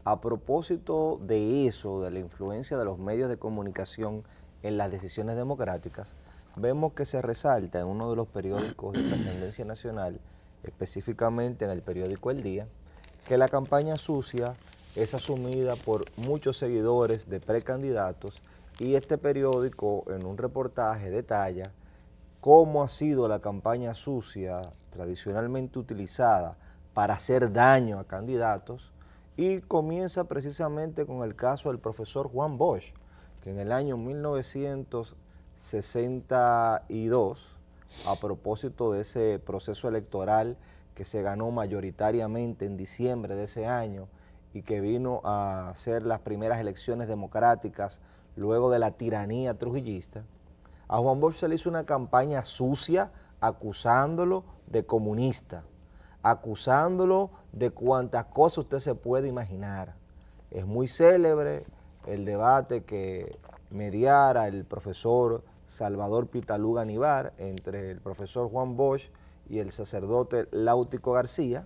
a propósito de eso, de la influencia de los medios de comunicación en las decisiones democráticas, vemos que se resalta en uno de los periódicos de trascendencia nacional, específicamente en el periódico El Día, que la campaña sucia es asumida por muchos seguidores de precandidatos, y este periódico en un reportaje detalla cómo ha sido la campaña sucia tradicionalmente utilizada para hacer daño a candidatos, y comienza precisamente con el caso del profesor Juan Bosch, que en el año 1962, a propósito de ese proceso electoral que se ganó mayoritariamente en diciembre de ese año y que vino a ser las primeras elecciones democráticas luego de la tiranía trujillista, a Juan Bosch se le hizo una campaña sucia acusándolo de comunista, acusándolo de cuantas cosas usted se puede imaginar. Es muy célebre el debate que mediara el profesor Salvador Pitaluga Nivar entre el profesor Juan Bosch y el sacerdote Láutico García,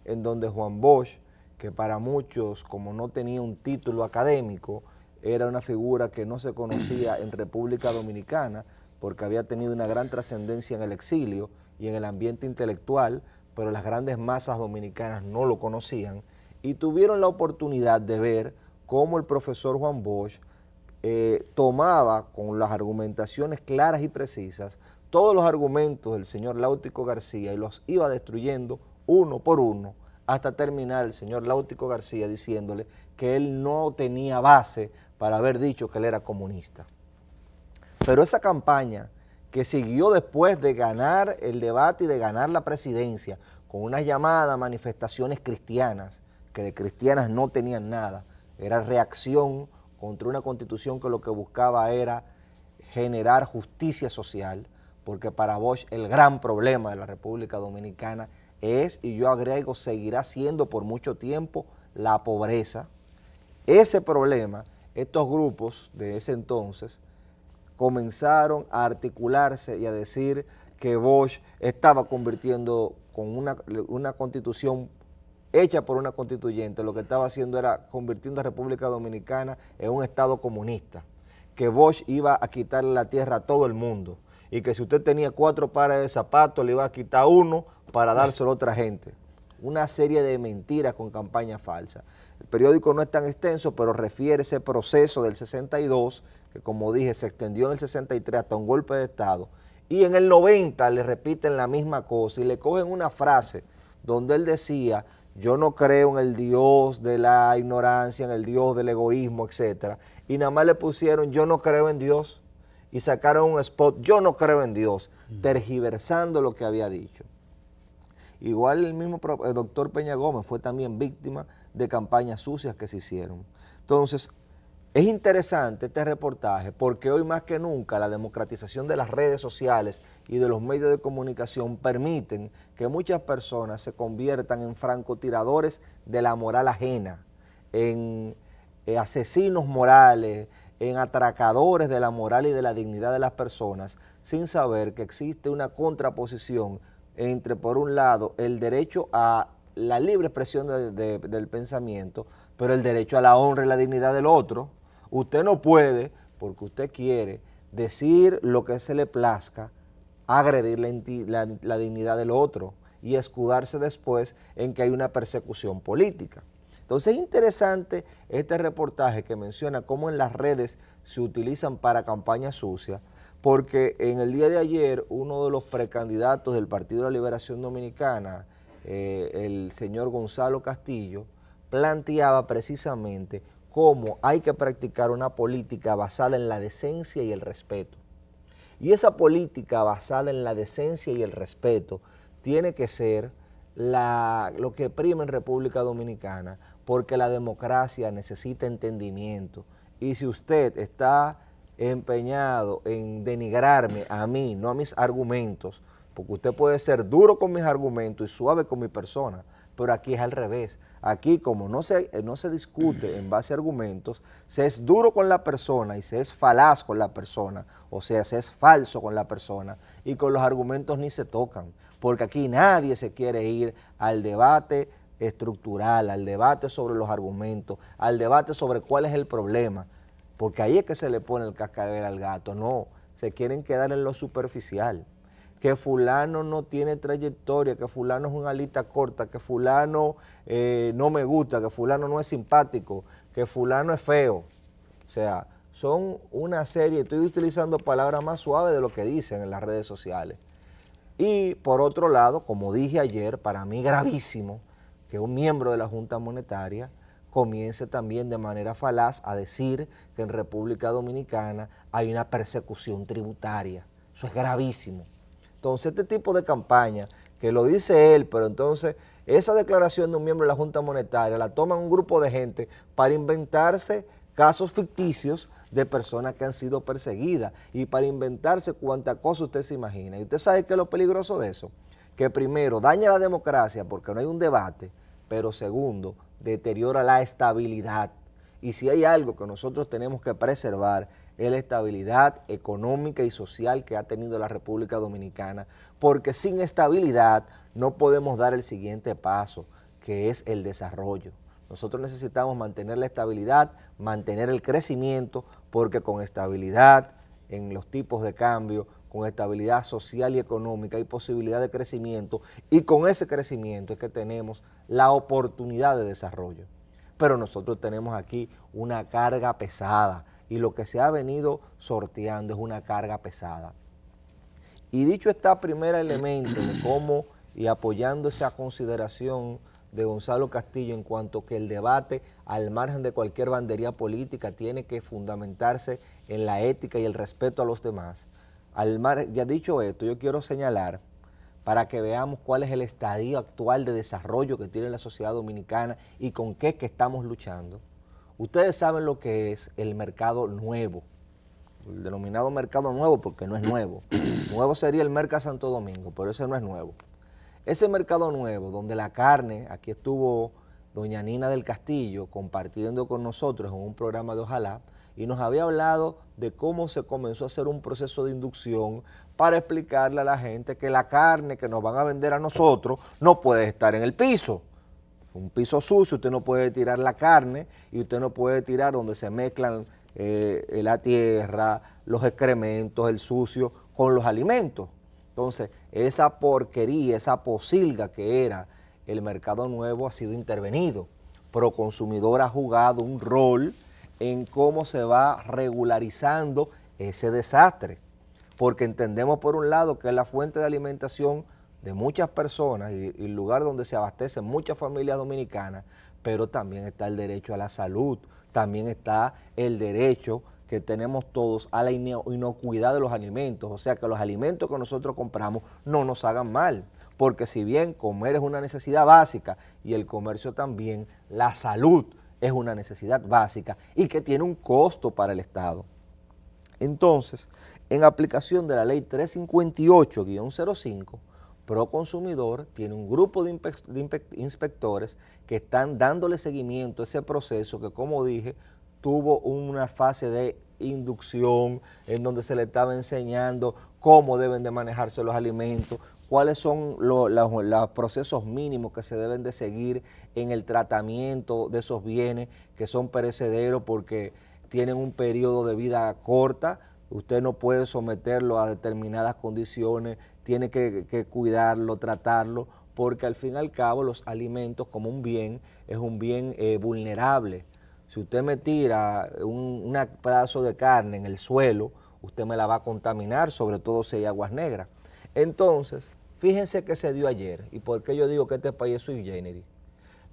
en donde Juan Bosch, que para muchos, como no tenía un título académico, era una figura que no se conocía en República Dominicana porque había tenido una gran trascendencia en el exilio y en el ambiente intelectual, pero las grandes masas dominicanas no lo conocían, y tuvieron la oportunidad de ver cómo el profesor Juan Bosch tomaba con las argumentaciones claras y precisas todos los argumentos del señor Láutico García y los iba destruyendo uno por uno, hasta terminar el señor Láutico García diciéndole que él no tenía base para haber dicho que él era comunista. Pero esa campaña que siguió después de ganar el debate y de ganar la presidencia, con unas llamadas manifestaciones cristianas, que de cristianas no tenían nada, era reacción contra una constitución que lo que buscaba era generar justicia social, porque para Bosch el gran problema de la República Dominicana es, y yo agrego, seguirá siendo por mucho tiempo, la pobreza. Ese problema, estos grupos de ese entonces comenzaron a articularse y a decir que Bosch estaba convirtiendo con una constitución hecha por una constituyente, lo que estaba haciendo era convirtiendo a República Dominicana en un estado comunista, que Bosch iba a quitarle la tierra a todo el mundo, y que si usted tenía 4 pares de zapatos, le iba a quitar uno para dárselo a otra gente. Una serie de mentiras con campaña falsa. El periódico no es tan extenso, pero refiere ese proceso del 62, que como dije, se extendió en el 63 hasta un golpe de Estado, y en el 90 le repiten la misma cosa y le cogen una frase donde él decía: yo no creo en el Dios de la ignorancia, en el Dios del egoísmo, etc. Y nada más le pusieron: yo no creo en Dios, y sacaron un spot: yo no creo en Dios, tergiversando lo que había dicho. Igual el mismo doctor Peña Gómez fue también víctima de campañas sucias que se hicieron. Entonces, es interesante este reportaje porque hoy más que nunca la democratización de las redes sociales y de los medios de comunicación permiten que muchas personas se conviertan en francotiradores de la moral ajena, en asesinos morales, en atracadores de la moral y de la dignidad de las personas, sin saber que existe una contraposición entre, por un lado, el derecho a la libre expresión del pensamiento, pero el derecho a la honra y la dignidad del otro. Usted no puede, porque usted quiere, decir lo que se le plazca, agredir la dignidad del otro y escudarse después en que hay una persecución política. Entonces es interesante este reportaje que menciona cómo en las redes se utilizan para campañas sucias, porque en el día de ayer uno de los precandidatos del Partido de la Liberación Dominicana, el señor Gonzalo Castillo, planteaba precisamente cómo hay que practicar una política basada en la decencia y el respeto. Y esa política basada en la decencia y el respeto tiene que ser lo que prima en República Dominicana, porque la democracia necesita entendimiento. Y si usted está empeñado en denigrarme a mí, no a mis argumentos, porque usted puede ser duro con mis argumentos y suave con mi persona, pero aquí es al revés. Aquí, como no se discute en base a argumentos, se es duro con la persona y se es falaz con la persona, o sea, se es falso con la persona, y con los argumentos ni se tocan, porque aquí nadie se quiere ir al debate estructural, al debate sobre los argumentos, al debate sobre cuál es el problema, porque ahí es que se le pone el cascabel al gato. No, se quieren quedar en lo superficial, que fulano no tiene trayectoria, que fulano es una alita corta, que fulano no me gusta, que fulano no es simpático, que fulano es feo. O sea, son una serie, estoy utilizando palabras más suaves de lo que dicen en las redes sociales. Y por otro lado, como dije ayer, para mí gravísimo que un miembro de la Junta Monetaria comience también de manera falaz a decir que en República Dominicana hay una persecución tributaria. Eso es gravísimo. Entonces, este tipo de campaña, que lo dice él, pero entonces esa declaración de un miembro de la Junta Monetaria la toman un grupo de gente para inventarse casos ficticios de personas que han sido perseguidas y para inventarse cuanta cosa usted se imagina. Y usted sabe qué es lo peligroso de eso, que primero daña la democracia porque no hay un debate, pero segundo, deteriora la estabilidad. Y si hay algo que nosotros tenemos que preservar es la estabilidad económica y social que ha tenido la República Dominicana, porque sin estabilidad no podemos dar el siguiente paso, que es el desarrollo. Nosotros necesitamos mantener la estabilidad, mantener el crecimiento, porque con estabilidad en los tipos de cambio, con estabilidad social y económica hay posibilidad de crecimiento, y con ese crecimiento es que tenemos la oportunidad de desarrollo. Pero nosotros tenemos aquí una carga pesada y lo que se ha venido sorteando es una carga pesada. Y dicho este primer elemento de cómo, y apoyando esa consideración de Gonzalo Castillo en cuanto que el debate, al margen de cualquier bandería política, tiene que fundamentarse en la ética y el respeto a los demás. Ya dicho esto, yo quiero señalar, para que veamos cuál es el estadio actual de desarrollo que tiene la sociedad dominicana y con qué que estamos luchando. Ustedes saben lo que es el mercado nuevo, el denominado mercado nuevo porque no es nuevo. Nuevo sería el Merca Santo Domingo, pero ese no es nuevo. Ese mercado nuevo, donde la carne, aquí estuvo doña Nina del Castillo compartiendo con nosotros en un programa de Ojalá, y nos había hablado de cómo se comenzó a hacer un proceso de inducción para explicarle a la gente que la carne que nos van a vender a nosotros no puede estar en el piso. Un piso sucio, usted no puede tirar la carne y usted no puede tirar donde se mezclan la tierra, los excrementos, el sucio con los alimentos. Entonces, esa porquería, esa posilga que era el mercado nuevo ha sido intervenido. Proconsumidor ha jugado un rol en cómo se va regularizando ese desastre, porque entendemos por un lado que es la fuente de alimentación de muchas personas y el lugar donde se abastecen muchas familias dominicanas, pero también está el derecho a la salud, también está el derecho que tenemos todos a la inocuidad de los alimentos, o sea, que los alimentos que nosotros compramos no nos hagan mal, porque si bien comer es una necesidad básica y el comercio también, la salud es una necesidad básica y que tiene un costo para el Estado. Entonces, en aplicación de la ley 358-05, Proconsumidor tiene un grupo de inspectores que están dándole seguimiento a ese proceso que, como dije, tuvo una fase de inducción en donde se le estaba enseñando cómo deben de manejarse los alimentos, cuáles son los procesos mínimos que se deben de seguir en el tratamiento de esos bienes que son perecederos porque tienen un periodo de vida corta. Usted no puede someterlo a determinadas condiciones, tiene que cuidarlo, tratarlo, porque al fin y al cabo los alimentos como un bien es un bien vulnerable. Si usted me tira un pedazo de carne en el suelo, usted me la va a contaminar, sobre todo si hay aguas negras. Entonces, fíjense qué se dio ayer, y por qué yo digo que este país es sui generis.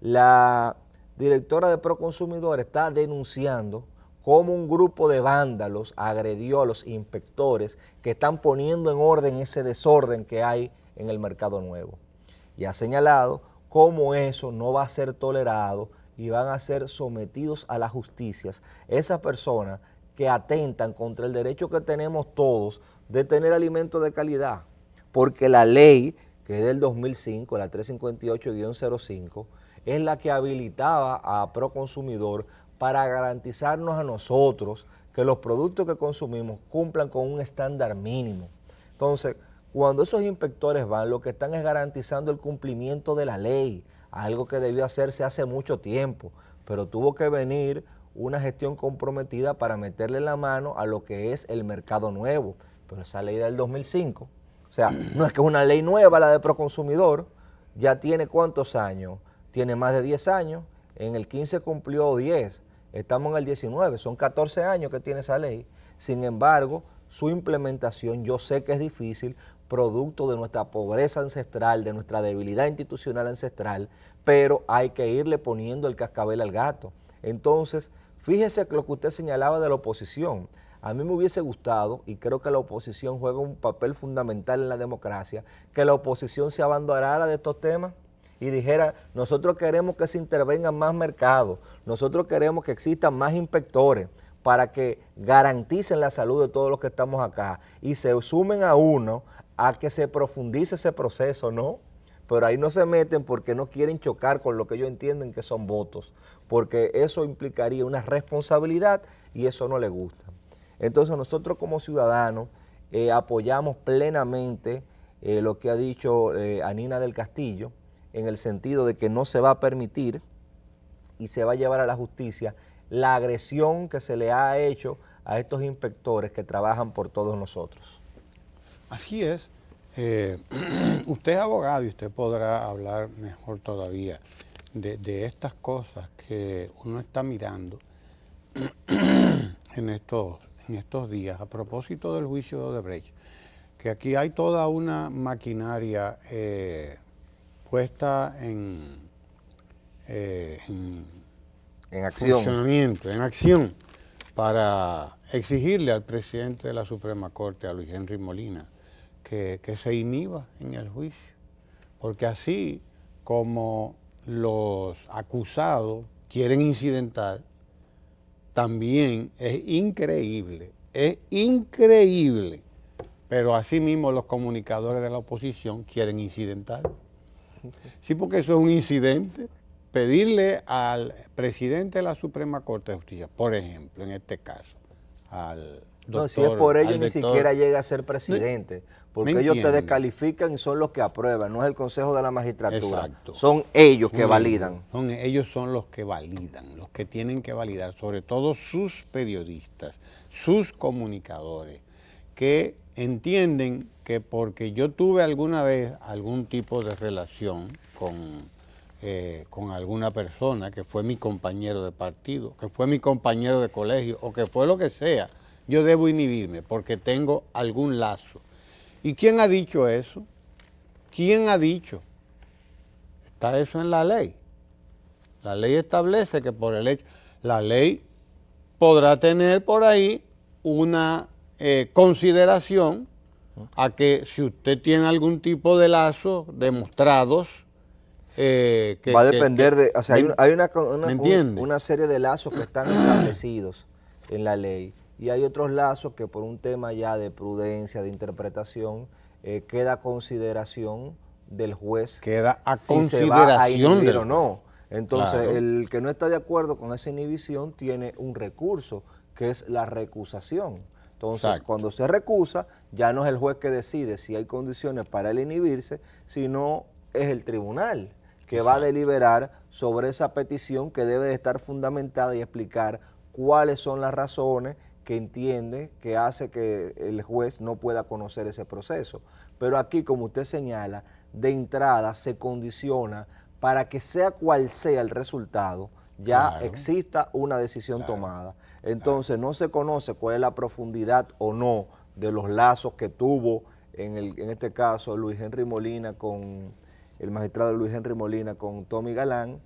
La directora de Proconsumidor está denunciando cómo un grupo de vándalos agredió a los inspectores que están poniendo en orden ese desorden que hay en el mercado nuevo. Y ha señalado cómo eso no va a ser tolerado y van a ser sometidos a la justicia esas personas que atentan contra el derecho que tenemos todos de tener alimentos de calidad. Porque la ley, que es del 2005, la 358-05, es la que habilitaba a Proconsumidor para garantizarnos a nosotros que los productos que consumimos cumplan con un estándar mínimo. Entonces, cuando esos inspectores van, lo que están es garantizando el cumplimiento de la ley. algo que debió hacerse hace mucho tiempo, pero tuvo que venir una gestión comprometida para meterle la mano a lo que es el mercado nuevo, pero esa ley del 2005, o sea, no es que es una ley nueva la de Proconsumidor, ya tiene ¿cuántos años? Tiene más de 10 años, en el 15 cumplió 10, estamos en el 19, son 14 años que tiene esa ley. Sin embargo, su implementación yo sé que es difícil, producto de nuestra pobreza ancestral, de nuestra debilidad institucional ancestral, pero hay que irle poniendo el cascabel al gato. Entonces, fíjese lo que usted señalaba de la oposición. A mí me hubiese gustado, y creo que la oposición juega un papel fundamental en la democracia, que la oposición se abandonara de estos temas y dijera, nosotros queremos que se intervengan más mercados, nosotros queremos que existan más inspectores para que garanticen la salud de todos los que estamos acá y se sumen a uno a que se profundice ese proceso, ¿no? Pero ahí no se meten porque no quieren chocar con lo que ellos entienden que son votos, porque eso implicaría una responsabilidad y eso no les gusta. Entonces nosotros como ciudadanos apoyamos plenamente lo que ha dicho Anina del Castillo, en el sentido de que no se va a permitir y se va a llevar a la justicia la agresión que se le ha hecho a estos inspectores que trabajan por todos nosotros. Así es. Usted es abogado y usted podrá hablar mejor todavía de estas cosas que uno está mirando en estos días a propósito del juicio de Odebrecht, que aquí hay toda una maquinaria puesta en acción. Funcionamiento, en acción, para exigirle al presidente de la Suprema Corte, a Luis Henry Molina, que se inhiba en el juicio, porque así como los acusados quieren incidentar, también es increíble, pero así mismo los comunicadores de la oposición quieren incidentar. Sí, porque eso es un incidente. Pedirle al presidente de la Suprema Corte de Justicia, por ejemplo, en este caso, al doctor... No, si es por ello ni siquiera llega a ser presidente, porque ellos te descalifican y son los que aprueban, no es el Consejo de la Magistratura. Exacto. Son ellos que validan. Ellos son los que validan, los que tienen que validar, sobre todo sus periodistas, sus comunicadores, que entienden que porque yo tuve alguna vez algún tipo de relación con alguna persona que fue mi compañero de partido, que fue mi compañero de colegio o que fue lo que sea, yo debo inhibirme porque tengo algún lazo. ¿Y quién ha dicho eso? ¿Quién ha dicho? Está eso en la ley. La ley establece que por el hecho, la ley podrá tener por ahí una consideración a que si usted tiene algún tipo de lazo demostrados, va a depender de, o sea, hay una serie de lazos que están establecidos en la ley y hay otros lazos que por un tema ya de prudencia, de interpretación, queda a consideración del juez. Queda a si consideración se va a inhibir del o no. Entonces, claro, el que no está de acuerdo con esa inhibición tiene un recurso, que es la recusación. Entonces, exacto, cuando se recusa, ya no es el juez que decide si hay condiciones para él inhibirse, sino es el tribunal que va a deliberar sobre esa petición que debe de estar fundamentada y explicar cuáles son las razones que entiende que hace que el juez no pueda conocer ese proceso. Pero aquí, como usted señala, de entrada se condiciona para que sea cual sea el resultado, ya claro, exista una decisión claro, tomada. Entonces no se conoce cuál es la profundidad o no de los lazos que tuvo, en este caso, Luis Henry Molina con el magistrado Luis Henry Molina con Tommy Galán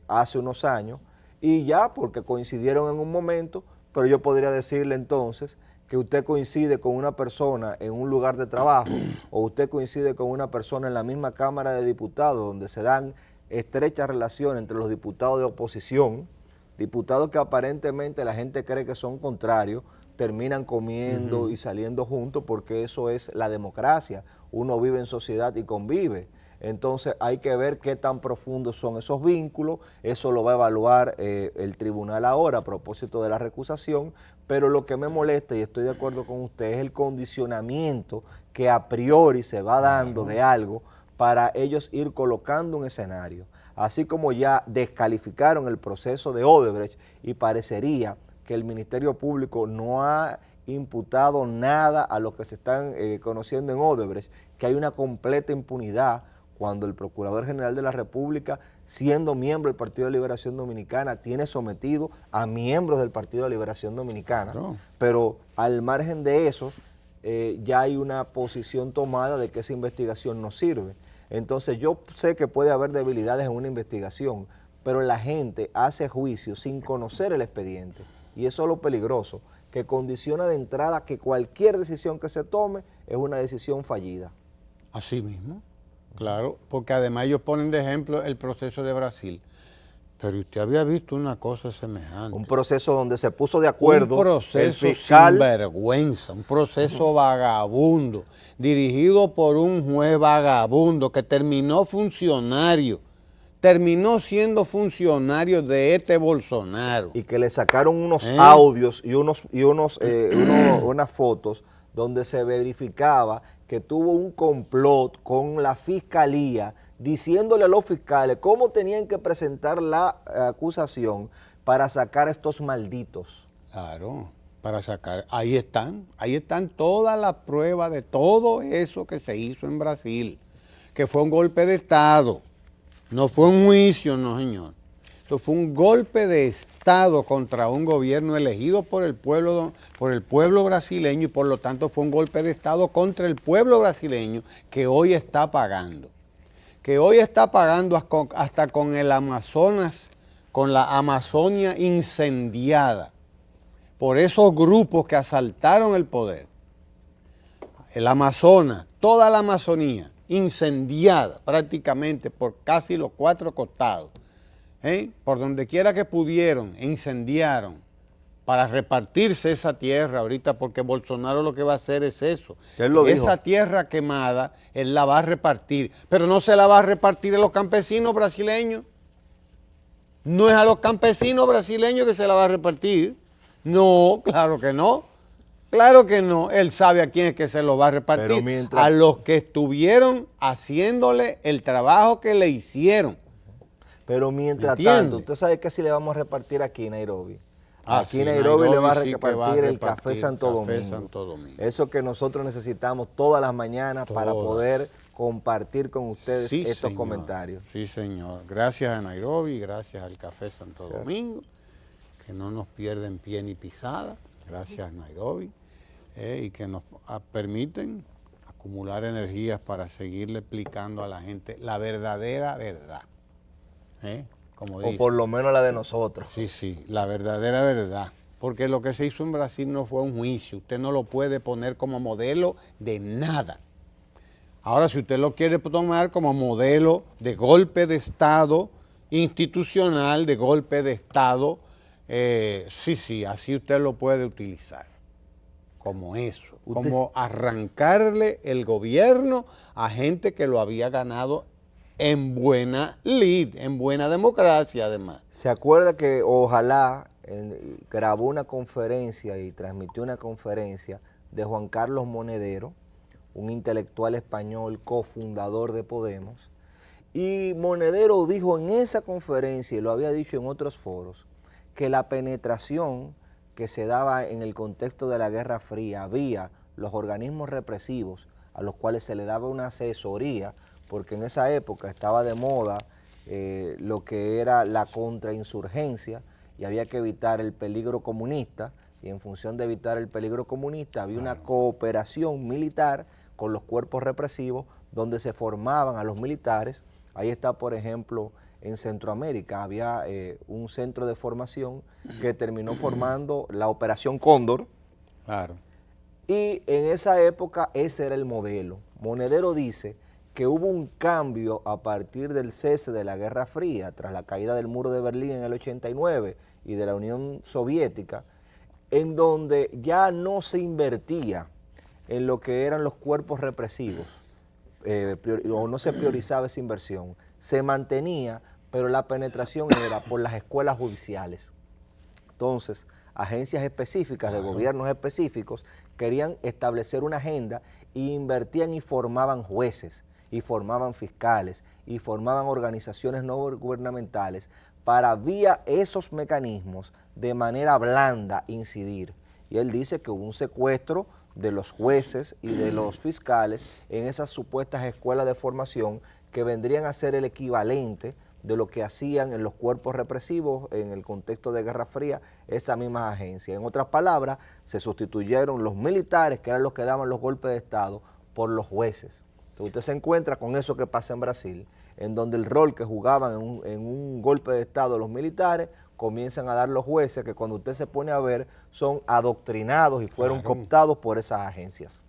hace unos años, y ya porque coincidieron en un momento, pero yo podría decirle entonces que usted coincide con una persona en un lugar de trabajo o usted coincide con una persona en la misma Cámara de Diputados donde se dan estrechas relaciones entre los diputados de oposición, diputados que aparentemente la gente cree que son contrarios, terminan comiendo y saliendo juntos porque eso es la democracia, uno vive en sociedad y convive. Entonces hay que ver qué tan profundos son esos vínculos, eso lo va a evaluar el tribunal ahora a propósito de la recusación, pero lo que me molesta, y estoy de acuerdo con usted, es el condicionamiento que a priori se va dando de algo para ellos ir colocando un escenario. así como ya descalificaron el proceso de Odebrecht y parecería que el Ministerio Público no ha imputado nada a lo que se están conociendo en Odebrecht, que hay una completa impunidad cuando el Procurador General de la República, siendo miembro del Partido de Liberación Dominicana, tiene sometido a miembros del Partido de Liberación Dominicana, No. pero al margen de eso, ya hay una posición tomada de que esa investigación no sirve. Entonces yo sé que puede haber debilidades en una investigación, pero la gente hace juicio sin conocer el expediente, y eso es lo peligroso, que condiciona de entrada que cualquier decisión que se tome es una decisión fallida. Así mismo, claro, porque además ellos ponen de ejemplo el proceso de Brasil. Pero usted había visto una cosa semejante. Un proceso donde se puso de acuerdo un proceso el fiscal, sinvergüenza, un proceso vagabundo, dirigido por un juez vagabundo que terminó siendo funcionario de este Bolsonaro. y que le sacaron unos audios y unas fotos donde se verificaba que tuvo un complot con la fiscalía diciéndole a los fiscales cómo tenían que presentar la acusación para sacar a estos malditos. Claro, para sacar, ahí están todas las pruebas de todo eso que se hizo en Brasil, que fue un golpe de Estado, no fue un juicio, no señor. Eso fue un golpe de Estado contra un gobierno elegido por el pueblo brasileño, y por lo tanto fue un golpe de Estado contra el pueblo brasileño que hoy está pagando. Hasta con el Amazonas, con la Amazonia incendiada, por esos grupos que asaltaron el poder. El Amazonas, toda la Amazonía, incendiada prácticamente por casi los 4 costados. Por donde quiera que pudieron, incendiaron para repartirse esa tierra ahorita, porque Bolsonaro lo que va a hacer es eso. Esa tierra quemada, él la va a repartir, pero no se la va a repartir a los campesinos brasileños. No es a los campesinos brasileños que se la va a repartir. No, claro que no. Claro que no. Él sabe a quién es que se lo va a repartir. A los que estuvieron haciéndole el trabajo que le hicieron. Pero mientras tanto, usted sabe que si le vamos a repartir aquí en Nairobi. Aquí en Nairobi le va a repartir el Café Santo Domingo. Eso que nosotros necesitamos todas las mañanas para poder compartir con ustedes estos comentarios. Sí, señor. Gracias a Nairobi, gracias al Café Santo Domingo, que no nos pierden pie ni pisada. Gracias a Nairobi, y que nos permiten acumular energías para seguirle explicando a la gente la verdadera verdad. Como o por lo menos la de nosotros. Sí, la verdadera verdad. Porque lo que se hizo en Brasil no fue un juicio. Usted no lo puede poner como modelo de nada. Ahora, si usted lo quiere tomar como modelo de golpe de Estado institucional, de golpe de Estado, sí, así usted lo puede utilizar. Como eso, como arrancarle el gobierno a gente que lo había ganado en buena lid, en buena democracia además. ¿Se acuerda que ojalá grabó una conferencia y transmitió una conferencia de Juan Carlos Monedero, un intelectual español cofundador de Podemos? Y Monedero dijo en esa conferencia, y lo había dicho en otros foros, que la penetración que se daba en el contexto de la Guerra Fría vía los organismos represivos a los cuales se le daba una asesoría, porque en esa época estaba de moda lo que era la contrainsurgencia y había que evitar el peligro comunista, y en función de evitar el peligro comunista había una cooperación militar con los cuerpos represivos donde se formaban a los militares. Ahí está, por ejemplo, en Centroamérica había un centro de formación que terminó formando la Operación Cóndor. Claro. Y en esa época ese era el modelo. Monedero dice que hubo un cambio a partir del cese de la Guerra Fría, tras la caída del muro de Berlín en el 89 y de la Unión Soviética, en donde ya no se invertía en lo que eran los cuerpos represivos, o no se priorizaba esa inversión, se mantenía, pero la penetración era por las escuelas judiciales. Entonces, agencias específicas de gobiernos específicos querían establecer una agenda e invertían y formaban jueces. y formaban fiscales y formaban organizaciones no gubernamentales para vía esos mecanismos de manera blanda incidir. Y él dice que hubo un secuestro de los jueces y de los fiscales en esas supuestas escuelas de formación que vendrían a ser el equivalente de lo que hacían en los cuerpos represivos en el contexto de Guerra Fría esas mismas agencias. En otras palabras, se sustituyeron los militares, que eran los que daban los golpes de Estado, por los jueces. Entonces usted se encuentra con eso que pasa en Brasil, en donde el rol que jugaban en un golpe de Estado los militares, comienzan a dar los jueces, que cuando usted se pone a ver, son adoctrinados y fueron cooptados por esas agencias.